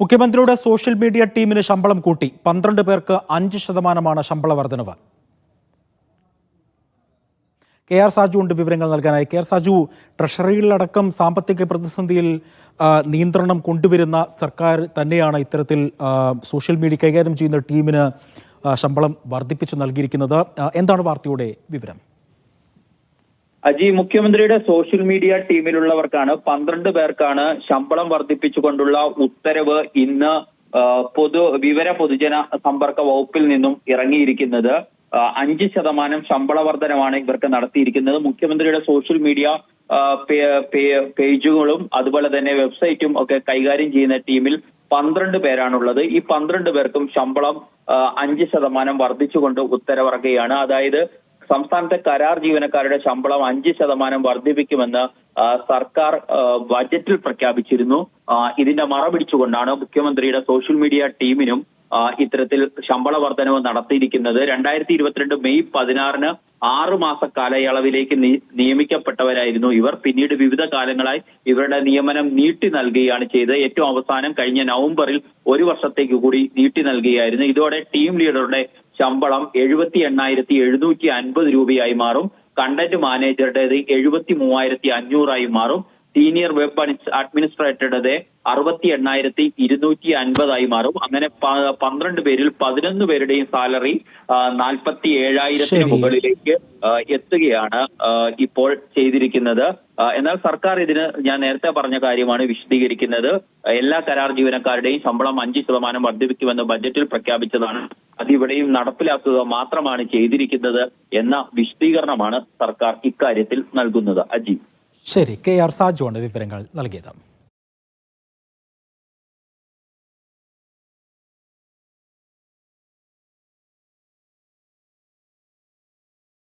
മുഖ്യമന്ത്രിയുടെ social media ടീമിന് ശമ്പളം കൂട്ടി 12 പേർക്ക് 5% ശമ്പള വർധനവ്. KR സാജു ഉണ്ട് വിവരങ്ങൾ നൽകാനായി. KR സാജു, ട്രഷറിയിലടക്കം സാമ്പത്തിക പ്രതിസന്ധിയിൽ നിയന്ത്രണം കൊണ്ടുവരുന്ന സർക്കാർ തന്നെയാണ് ഇത്തരത്തിൽ സോഷ്യൽ മീഡിയ കൈകാര്യം ചെയ്യുന്ന ടീമിന് ശമ്പളം വർദ്ധിപ്പിച്ചു നൽകിയിരിക്കുന്നത്. എന്താണ് വാർത്തയുടെ വിവരം? അജി, മുഖ്യമന്ത്രിയുടെ സോഷ്യൽ മീഡിയ ടീമിലുള്ളവർക്കാണ് 12 പേർക്കാണ് ശമ്പളം വർദ്ധിപ്പിച്ചുകൊണ്ടുള്ള ഉത്തരവ് ഇന്ന് പൊതുജന സമ്പർക്ക വകുപ്പിൽ നിന്നും ഇറങ്ങിയിരിക്കുന്നത്. 5% ശമ്പള വർധനമാണ് ഇവർക്ക് നടത്തിയിരിക്കുന്നത്. മുഖ്യമന്ത്രിയുടെ സോഷ്യൽ മീഡിയ പേജുകളും അതുപോലെ തന്നെ വെബ്സൈറ്റും ഒക്കെ കൈകാര്യം ചെയ്യുന്ന ടീമിൽ 12 പേരാണുള്ളത്. ഈ 12 പേർക്കും ശമ്പളം 5% വർദ്ധിച്ചുകൊണ്ട് ഉത്തരവിറക്കുകയാണ്. അതായത് സംസ്ഥാനത്തെ കരാർ ജീവനക്കാരുടെ ശമ്പളം 5% വർദ്ധിപ്പിക്കുമെന്ന് സർക്കാർ ബജറ്റിൽ പ്രഖ്യാപിച്ചിരുന്നു. ഇതിന്റെ മറപിടിച്ചുകൊണ്ടാണ് മുഖ്യമന്ത്രിയുടെ സോഷ്യൽ മീഡിയ ടീമിനും ഇത്തരത്തിൽ ശമ്പള വർധനവ് നടത്തിയിരിക്കുന്നത്. 2022 മെയ് 16 6 മാസ കാലയളവിലേക്ക് നിയമിക്കപ്പെട്ടവരായിരുന്നു ഇവർ. പിന്നീട് വിവിധ കാലങ്ങളായി ഇവരുടെ നിയമനം നീട്ടി നൽകുകയാണ് ചെയ്തത്. ഏറ്റവും അവസാനം കഴിഞ്ഞ നവംബറിൽ 1 വർഷത്തേക്ക് കൂടി നീട്ടി നൽകുകയായിരുന്നു. ഇതോടെ ടീം ലീഡറുടെ ശമ്പളം 78,750 രൂപയായി മാറും. കണ്ടന്റ് മാനേജറുടേത് 73,500 മാറും. സീനിയർ വെബ് അഡ്മിനിസ്ട്രേറ്ററുടെ 68,250 മാറും. അങ്ങനെ 12 പേരിൽ 11 പേരുടെയും സാലറി 47,000 മുകളിലേക്ക് എത്തുകയാണ് ഇപ്പോൾ ചെയ്തിരിക്കുന്നത്. എന്നാൽ സർക്കാർ ഇതിന് ഞാൻ നേരത്തെ പറഞ്ഞ കാര്യമാണ് വിശദീകരിക്കുന്നത്. എല്ലാ കരാർ ജീവനക്കാരുടെയും ശമ്പളം 5% വർദ്ധിപ്പിക്കുമെന്ന് ബജറ്റിൽ പ്രഖ്യാപിച്ചതാണ്. അതിവിടെയും നടപ്പിലാക്കുക മാത്രമാണ് ചെയ്തിരിക്കുന്നത് എന്ന വിശദീകരണമാണ് സർക്കാർ ഇക്കാര്യത്തിൽ നൽകുന്നത്. അജി, ശരി. KR സാജു ആണ് വിവരങ്ങൾ നൽകിയത്.